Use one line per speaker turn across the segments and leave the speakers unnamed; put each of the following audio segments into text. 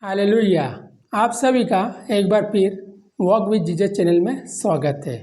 Hallelujah. आप सभी का एक बार फिर वॉक विद जीसस चैनल में स्वागत है।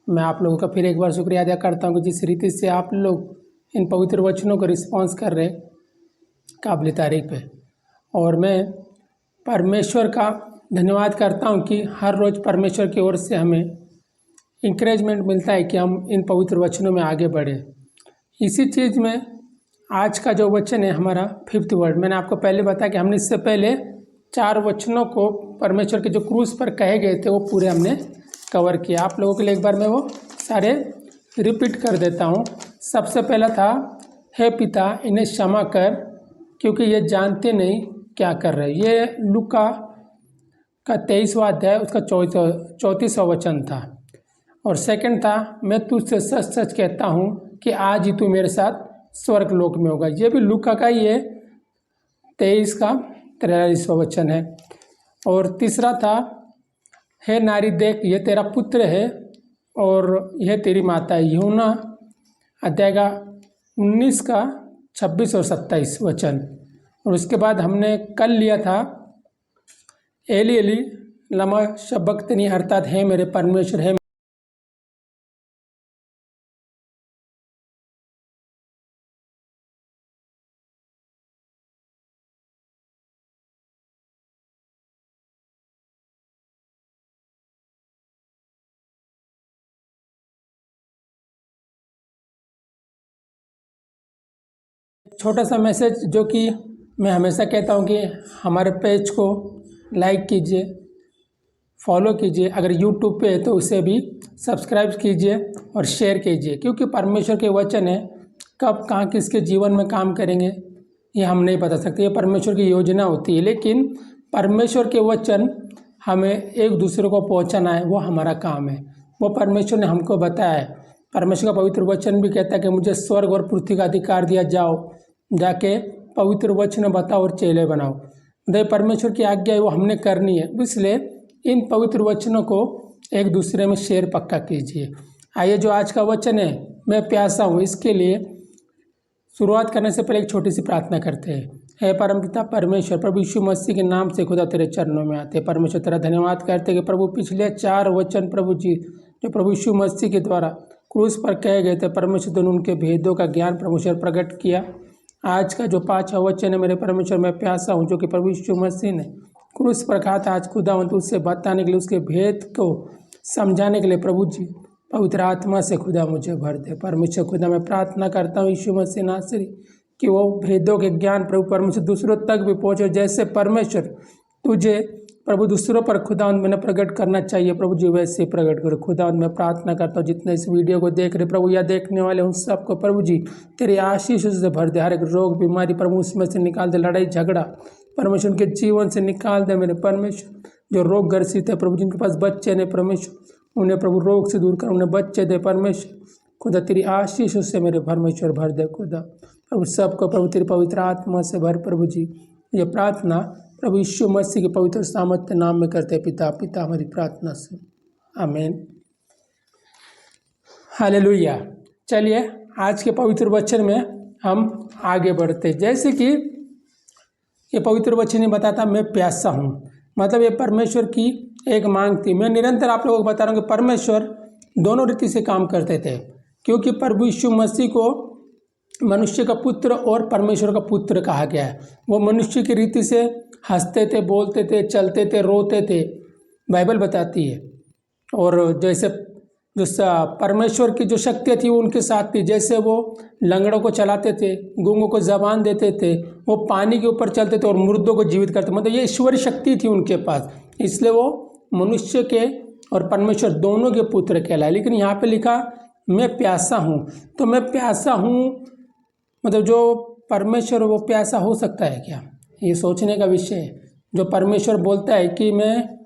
मैं आप लोगों का फिर एक बार शुक्रिया अदा करता हूँ कि जिस रीति से आप लोग इन पवित्र वचनों को रिस्पॉन्स कर रहे, काबिल तारीफ है। और मैं परमेश्वर का धन्यवाद करता हूँ कि हर रोज़ परमेश्वर की ओर से हमें इंकरेजमेंट मिलता है कि हम इन पवित्र वचनों में आगे बढ़ें। इसी चीज़ में आज का जो वचन है हमारा 5th वर्ड, मैंने आपको पहले बताया कि हमने इससे पहले 4 वचनों को परमेश्वर के जो क्रूस पर कहे गए थे वो पूरे हमने कवर किया। आप लोगों के लिए एक बार मैं वो सारे रिपीट कर देता हूँ। सबसे पहला था, हे पिता इन्हें क्षमा कर क्योंकि ये जानते नहीं क्या कर रहे। ये लूका का 23वां अध्याय उसका 34वां वचन था। और सेकंड था, मैं तुझसे सच सच कहता हूँ कि आज ही तू मेरे साथ स्वर्ग लोक में होगा। ये भी लूका का ही है, 23 का 43वां वचन है। और तीसरा था, हे नारी देख ये तेरा पुत्र है और यह तेरी माता है। यूहन्ना अध्याय का 19 का 26 और 27 वचन। और उसके बाद हमने कल लिया था, एली एली लमा शबक्तनी, अर्थात है मेरे परमेश्वर है छोटा सा मैसेज जो कि मैं हमेशा कहता हूँ कि हमारे पेज को लाइक कीजिए, फॉलो कीजिए, अगर यूट्यूब पे है तो उसे भी सब्सक्राइब कीजिए और शेयर कीजिए, क्योंकि परमेश्वर के वचन है, कब कहाँ किसके जीवन में काम करेंगे ये हम नहीं बता सकते। ये परमेश्वर की योजना होती है, लेकिन परमेश्वर के वचन हमें एक दूसरे को पहुँचाना है, वो हमारा काम है। वो परमेश्वर ने हमको बताया है। परमेश्वर का पवित्र वचन भी कहता है कि मुझे स्वर्ग और पृथ्वी का अधिकार दिया, जाओ जाके पवित्र वचन बताओ और चेले बनाओ। दे परमेश्वर की आज्ञा है, वो हमने करनी है। इसलिए इन पवित्र वचनों को एक दूसरे में शेयर पक्का कीजिए। आइए, जो आज का वचन है, मैं प्यासा हूँ, इसके लिए शुरुआत करने से पहले एक छोटी सी प्रार्थना करते हैं। हे परमपिता परमेश्वर, प्रभु यीशु मसीह के नाम से खुदा तेरे चरणों में आते हैं। परमेश्वर तेरा धन्यवाद करते हैं कि प्रभु पिछले 4 वचन प्रभु जी जो प्रभु यीशु मसीह के द्वारा क्रूस पर कहे गए थे, परमेश्वर ने उनके भेदों का ज्ञान परमेश्वर प्रकट किया। आज का जो 5वां वचन है, मेरे परमेश्वर मैं प्यासा हूँ, जो कि प्रभु यीशु मसीह ने क्रूस पर कहा था, आज खुदावंत उससे बताने के लिए, उसके भेद को समझाने के लिए प्रभु जी पवित्र आत्मा से खुदा मुझे भर दे। परमेश्वर खुदा मैं प्रार्थना करता हूँ यीशु मसीह नासरी कि वो भेदों के ज्ञान प्रभु परमेश्वर दूसरों तक भी पहुँचे। जैसे परमेश्वर तुझे प्रभु दूसरों पर खुदावंत मैंने प्रकट करना चाहिए, प्रभु जी वैसे ही प्रकट करो। खुदावंत मैं प्रार्थना करता हूँ जितने इस वीडियो को देख रहे प्रभु या देखने वाले उन सबको प्रभु जी तेरी आशीष से भर दे। हर एक रोग बीमारी प्रभु उसमें से निकाल दे, लड़ाई झगड़ा परमेश्वर उनके जीवन से निकाल दे। मेरे परमेश्वर जो रोग ग्रसित है प्रभु, जिनके पास बच्चे ने परमेश्वर उन्हें प्रभु रोग से दूर कर, उन्हें बच्चे दे परमेश्वर। खुदा तेरी आशीष से मेरे परमेश्वर भर दे। खुदा प्रभु सबको प्रभु तेरी पवित्र आत्मा से भर प्रभु जी। ये प्रार्थना प्रभु यीशु मसीह के पवित्र सामर्थ्य नाम में करते पिता हमारी प्रार्थना से, आमीन। हालेलुया। चलिए आज के पवित्र वचन में हम आगे बढ़ते। जैसे कि ये पवित्र वचन ही बताता, मैं प्यासा हूँ, मतलब ये परमेश्वर की एक मांग थी। मैं निरंतर आप लोगों को बता रहा हूँ कि परमेश्वर दोनों रीति से काम करते थे, क्योंकि प्रभु यीशु मसीह को मनुष्य का पुत्र और परमेश्वर का पुत्र कहा गया है। वो मनुष्य की रीति से हंसते थे, बोलते थे, चलते थे, रोते थे, बाइबल बताती है। और जैसे जो परमेश्वर की जो शक्ति थी वो उनके साथ थी। जैसे वो लंगड़ों को चलाते थे, गूंगों को जबान देते थे, वो पानी के ऊपर चलते थे और मुर्दों को जीवित करते, मतलब ये ईश्वरीय शक्ति थी उनके पास। इसलिए वो मनुष्य के और परमेश्वर दोनों के पुत्र कहलाए। लेकिन यहाँ पे लिखा मैं प्यासा हूँ, तो मैं प्यासा हूँ मतलब जो परमेश्वर वो प्यासा हो सकता है क्या? ये सोचने का विषय है। जो परमेश्वर बोलता है कि मैं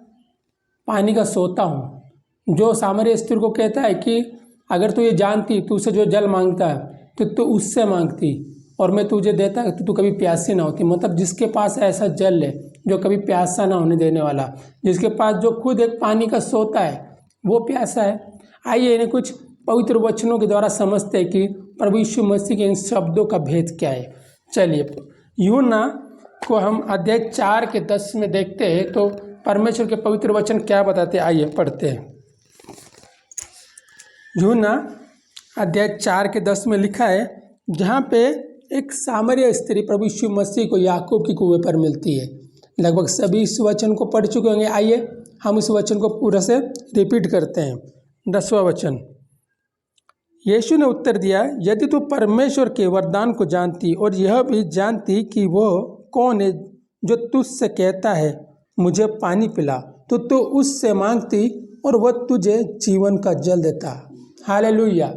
पानी का सोता हूँ, जो सामरिया स्त्री को कहता है कि अगर तू ये जानती, तू उसे जो जल मांगता है तो तू उससे मांगती और मैं तुझे देता तो तू कभी प्यासी ना होती। मतलब जिसके पास ऐसा जल है जो कभी प्यासा ना होने देने वाला, जिसके पास जो खुद एक पानी का सोता है, वो प्यासा है। आइए इन्हें कुछ पवित्र वचनों के द्वारा समझते हैं कि प्रभु यीशु मसीह के इन शब्दों का भेद क्या है। चलिए यूहन्ना को हम अध्याय 4 के 10 में देखते हैं तो परमेश्वर के पवित्र वचन क्या बताते हैं। आइए पढ़ते हैं। यूहन्ना अध्याय 4 के 10 में लिखा है, जहाँ पे एक सामरिया स्त्री प्रभु यीशु मसीह को याकूब की कुएं पर मिलती है। लगभग सभी इस वचन को पढ़ चुके होंगे। आइए हम इस वचन को पूरा से रिपीट करते हैं। 10वां वचन, यीशु ने उत्तर दिया, यदि तू परमेश्वर के वरदान को जानती और यह भी जानती कि वो कौन है जो तुझसे कहता है मुझे पानी पिला, तो तू उससे मांगती और वह तुझे जीवन का जल देता। हालेलुया।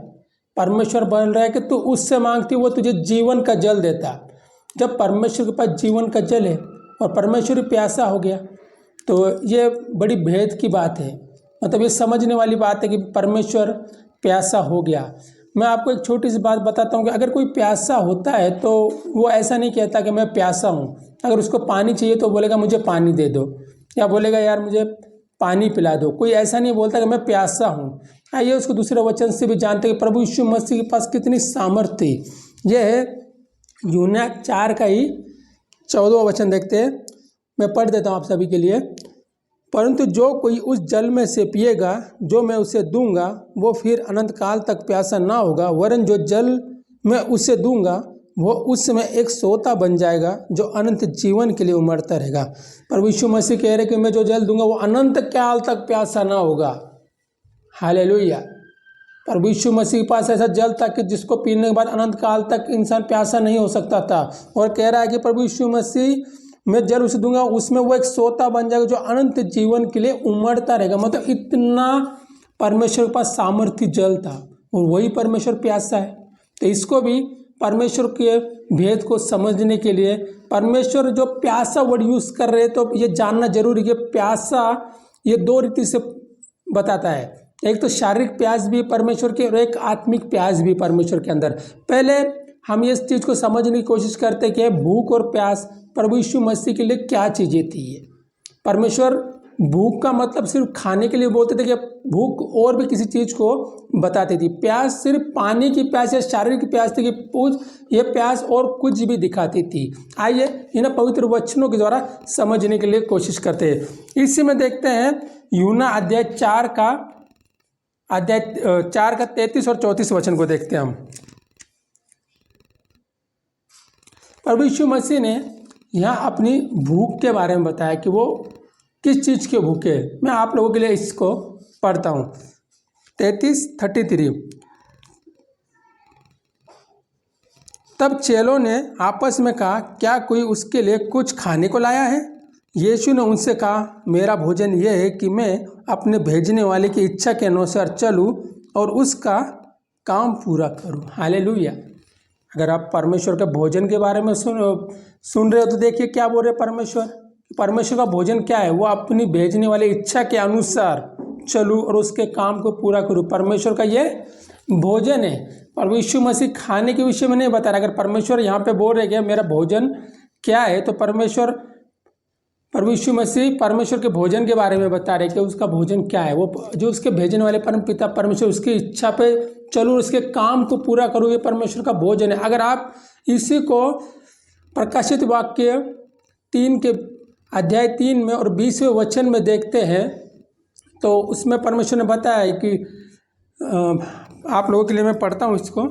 परमेश्वर बोल रहा है कि तू उससे मांगती, वो तुझे जीवन का जल देता। जब परमेश्वर के पास जीवन का जल है और परमेश्वर प्यासा हो गया तो ये बड़ी भेद की बात है। मतलब ये समझने वाली बात है कि परमेश्वर प्यासा हो गया। मैं आपको एक छोटी सी बात बताता हूँ कि अगर कोई प्यासा होता है तो वो ऐसा नहीं कहता कि मैं प्यासा हूँ। अगर उसको पानी चाहिए तो बोलेगा मुझे पानी दे दो, या बोलेगा यार मुझे पानी पिला दो। कोई ऐसा नहीं बोलता कि मैं प्यासा हूँ। आइए उसको दूसरे वचन से भी जानते हैं कि प्रभु यीशु मसीह के पास कितनी सामर्थ्य थी। यह है यूहन्ना 4 का ही 14वां वचन देखते हैं। मैं पढ़ देता हूँ आप सभी के लिए। परंतु जो कोई उस जल में से पिएगा जो मैं उसे दूंगा, वो फिर अनंत काल तक प्यासा ना होगा, वरन जो जल मैं उसे दूंगा वो उस समय एक सोता बन जाएगा जो अनंत जीवन के लिए उमड़ता रहेगा। प्रभु यीशु मसीह कह रहे कि मैं जो जल दूंगा वो अनंत काल तक प्यासा ना होगा। हालेलुया। प्रभु यीशु मसीह के पास ऐसा जल था कि जिसको पीने के बाद अनंत काल तक इंसान प्यासा नहीं हो सकता था। और कह रहा है कि प्रभु यीशु मसीह मैं जल उसे दूंगा, उसमें वो एक सोता बन जाएगा जो अनंत जीवन के लिए उमड़ता रहेगा। मतलब इतना परमेश्वर के पास सामर्थ्य जल था और वही परमेश्वर प्यासा है। तो इसको भी परमेश्वर के भेद को समझने के लिए परमेश्वर जो प्यासा वर्ड यूज़ कर रहे हैं तो ये जानना जरूरी है। प्यासा ये 2 रीति से बताता है। एक तो शारीरिक प्यास भी परमेश्वर के और एक आत्मिक प्यास भी परमेश्वर के अंदर। पहले हम इस चीज़ को समझने की कोशिश करते कि भूख और प्यास प्रभु यीशु मसीह के लिए क्या चीज़ें थी। परमेश्वर भूख का मतलब सिर्फ खाने के लिए बोलते थे कि भूख और भी किसी चीज़ को बताती थी। प्यास सिर्फ पानी की प्यास या शारीरिक प्यास थी कि ये प्यास और कुछ भी दिखाती थी। आइए इन पवित्र वचनों के द्वारा समझने के लिए कोशिश करते हैं। इसी में देखते हैं यूहन्ना अध्याय 4 का 33 और 34 वचन को देखते हैं हम। प्रभु यीशु मसीह ने यहाँ अपनी भूख के बारे में बताया कि वो किस चीज़ के भूखे। मैं आप लोगों के लिए इसको पढ़ता हूँ। 33:33, तब चेलों ने आपस में कहा, क्या कोई उसके लिए कुछ खाने को लाया है? यीशु ने उनसे कहा, मेरा भोजन यह है कि मैं अपने भेजने वाले की इच्छा के अनुसार चलूँ और उसका काम पूरा करूँ। हालेलुया। अगर आप परमेश्वर के भोजन के बारे में सुन रहे हो तो देखिए क्या बोल रहे परमेश्वर का भोजन क्या है। वो अपनी भेजने वाली इच्छा के अनुसार चलूँ और उसके काम को पूरा करूँ। परमेश्वर का ये भोजन है। प्रभु यीशु मसीह खाने के विषय में नहीं बता रहा। अगर परमेश्वर यहाँ पे बोल रहे कि मेरा भोजन क्या है तो प्रभु यीशु मसीह परमेश्वर के भोजन के बारे में बता रहे कि उसका भोजन क्या है। वो जो उसके भेजने वाले परम पिता परमेश्वर उसकी इच्छा पे चलूँ, उसके काम को पूरा करूँ, ये परमेश्वर का भोजन है। अगर आप इसी को प्रकाशित वाक्य 3 के अध्याय 3 में और 20वें वचन में देखते हैं तो उसमें परमेश्वर ने बताया है कि आप लोगों के लिए मैं पढ़ता हूँ इसको,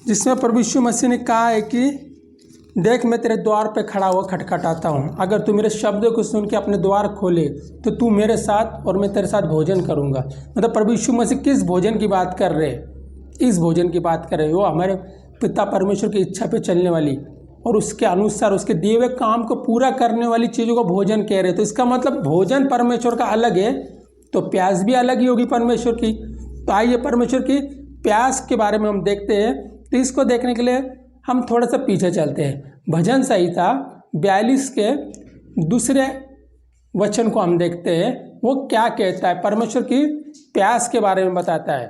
जिसमें प्रभु यीशु मसीह ने कहा है कि देख मैं तेरे द्वार पे खड़ा हुआ खटखटाता हूँ, अगर तू मेरे शब्दों को सुन के अपने द्वार खोले तो तू मेरे साथ और मैं तेरे साथ भोजन करूँगा। मतलब प्रभु यीशु मसीह किस भोजन की बात कर रहे हैं? इस भोजन की बात कर रहे हैं, वो हमारे पिता परमेश्वर की इच्छा पे चलने वाली और उसके अनुसार उसके दिए हुए काम को पूरा करने वाली चीज़ों को भोजन कह रहे हैं। तो इसका मतलब भोजन परमेश्वर का अलग है, तो प्यास भी अलग ही होगी परमेश्वर की। तो आइए परमेश्वर की प्यास के बारे में हम देखते हैं। तो इसको देखने के लिए हम थोड़ा सा पीछे चलते हैं। भजन संहिता 42 के दूसरे वचन को हम देखते हैं, वो क्या कहता है, परमेश्वर की प्यास के बारे में बताता है।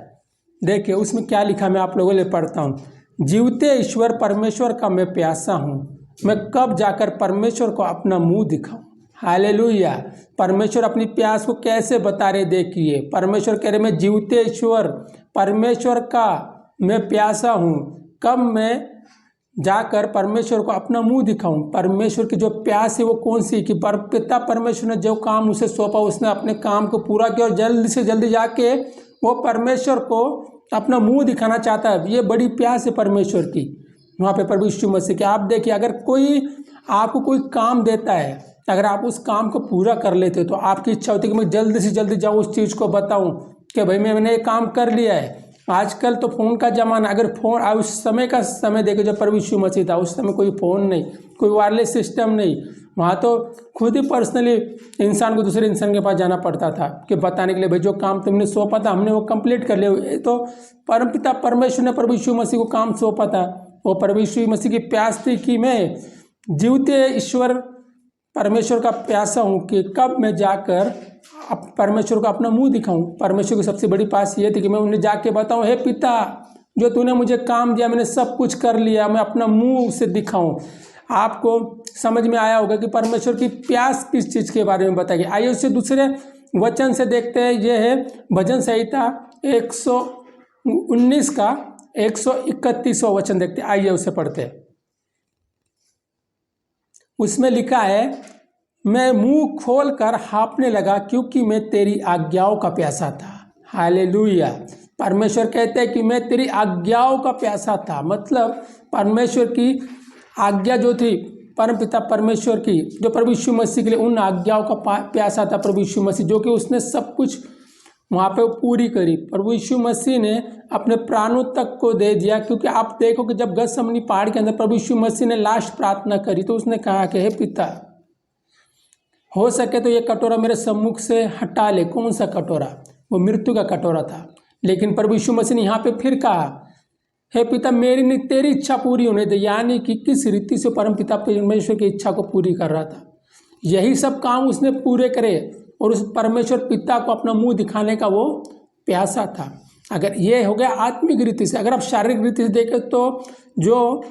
देखिए उसमें क्या लिखा, मैं आप लोगों के लिए पढ़ता हूँ। जीवते ईश्वर परमेश्वर का मैं प्यासा हूँ, मैं कब जाकर परमेश्वर को अपना मुंह दिखाऊं। हालेलुया। परमेश्वर अपनी प्यास को कैसे बता रहे, देखिए परमेश्वर कह रहे मैं जीवते ईश्वर परमेश्वर का मैं प्यासा हूँ, कब मैं जाकर परमेश्वर को अपना मुंह दिखाऊं। परमेश्वर की जो प्यास है वो कौन सी, कि पिता परमेश्वर ने जो काम उसे सौंपा उसने अपने काम को पूरा किया और जल्दी से जल्दी जाके वो परमेश्वर को अपना मुंह दिखाना चाहता है। ये बड़ी प्यास है परमेश्वर की वहाँ पे प्रभु यीशु मसीह की। आप देखिए अगर कोई आपको कोई काम देता है, अगर आप उस काम को पूरा कर लेते हो तो आपकी इच्छा होती है कि मैं जल्दी से जल्दी जाऊँ उस चीज़ को बताऊँ कि भाई मैंने ये काम कर लिया है। आजकल तो फ़ोन का ज़माना, अगर फ़ोन उस समय का समय देखे जब प्रभु यीशु मसीह था, उस समय कोई फ़ोन नहीं, कोई वायरलेस सिस्टम नहीं, वहाँ तो खुद ही पर्सनली इंसान को दूसरे इंसान के पास जाना पड़ता था कि बताने के लिए भाई जो काम तुमने सौंपा था हमने वो कंप्लीट कर लिया। तो परमपिता परमेश्वर ने प्रभु यीशु मसीह को काम सौंपा था। वो प्रभु यीशु मसीह की प्यास थी कि मैं जीवते ईश्वर परमेश्वर का प्यासा हूँ कि कब मैं जाकर परमेश्वर को अपना मुंह दिखाऊं। परमेश्वर की सबसे बड़ी प्यास ये थी कि मैं उन्हें जाके बताऊं, हे पिता जो तूने मुझे काम दिया मैंने सब कुछ कर लिया, मैं अपना मुंह उसे दिखाऊं। आपको समझ में आया होगा कि परमेश्वर की प्यास किस चीज़ के बारे में बताएगी। आइए उससे दूसरे वचन से देखते हैं। यह है भजन संहिता 119 का 131वां वचन देखते हैं। आइए उसे पढ़ते हैं। उसमें लिखा है, मैं मुंह खोलकर हाँफने लगा क्योंकि मैं तेरी आज्ञाओं का प्यासा था। हालेलुया। परमेश्वर कहते हैं कि मैं तेरी आज्ञाओं का प्यासा था। मतलब परमेश्वर की आज्ञा जो थी, परमपिता परमेश्वर की जो प्रभु यीशु मसीह के लिए उन आज्ञाओं का प्यासा था प्रभु यीशु मसीह, जो कि उसने सब कुछ वहाँ पे पूरी करी। प्रभु यीशु मसीह ने अपने प्राणों तक को दे दिया। क्योंकि आप देखो कि जब गतसमनी पहाड़ के अंदर प्रभु यीशु मसीह ने लास्ट प्रार्थना करी तो उसने कहा कि हे पिता हो सके तो ये कटोरा मेरे सम्मुख से हटा ले। कौन सा कटोरा? वो मृत्यु का कटोरा था। लेकिन प्रभु यीशु मसीह ने यहाँ पे फिर कहा, हे पिता मेरी नहीं तेरी इच्छा पूरी होने दे। यानी कि किस रीति से परम पिता परमेश्वर की इच्छा को पूरी कर रहा था। यही सब काम उसने पूरे करे और उस परमेश्वर पिता को अपना मुंह दिखाने का वो प्यासा था। अगर ये हो गया आत्मिक रीति से। अगर आप शारीरिक रीति से देखें तो जो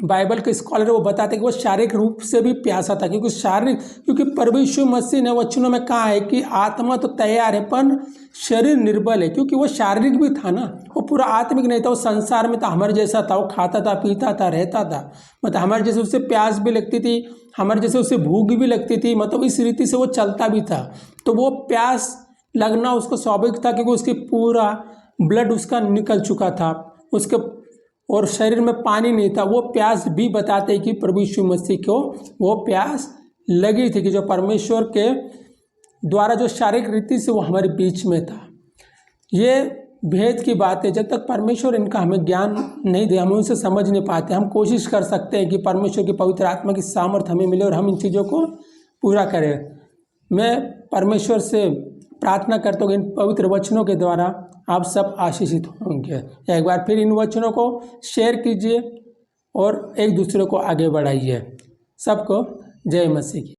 बाइबल के स्कॉलर वो बताते हैं कि वो शारीरिक रूप से भी प्यासा था। क्योंकि प्रभु यीशु मसीह ने वचनों में कहा है कि आत्मा तो तैयार है पर शरीर निर्बल है। क्योंकि वो शारीरिक भी था ना, वो पूरा आत्मिक नहीं था। वो संसार में था, हमारे जैसा था, वो खाता था पीता था रहता था। मतलब हमारे जैसे उससे प्यास भी लगती थी, हमारे जैसे उससे भूख भी लगती थी। मतलब इस रीति से वो चलता भी था। तो वो प्यास लगना उसको स्वाभाविक था क्योंकि उसकी पूरा ब्लड उसका निकल चुका था उसके, और शरीर में पानी नहीं था। वो प्यास भी बताते हैं कि प्रभु यीशु मसीह को वो प्यास लगी थी कि जो परमेश्वर के द्वारा जो शारीरिक रीति से वो हमारे बीच में था। ये भेद की बात है। जब तक परमेश्वर इनका हमें ज्ञान नहीं दे हम उनसे समझ नहीं पाते। हम कोशिश कर सकते हैं कि परमेश्वर की पवित्र आत्मा की सामर्थ्य हमें मिले और हम इन चीज़ों को पूरा करें। मैं परमेश्वर से प्रार्थना करता हूँ कि इन पवित्र वचनों के द्वारा आप सब आशीषित होंगे। एक बार फिर इन वचनों को शेयर कीजिए और एक दूसरे को आगे बढ़ाइए। सबको जय मसीह की।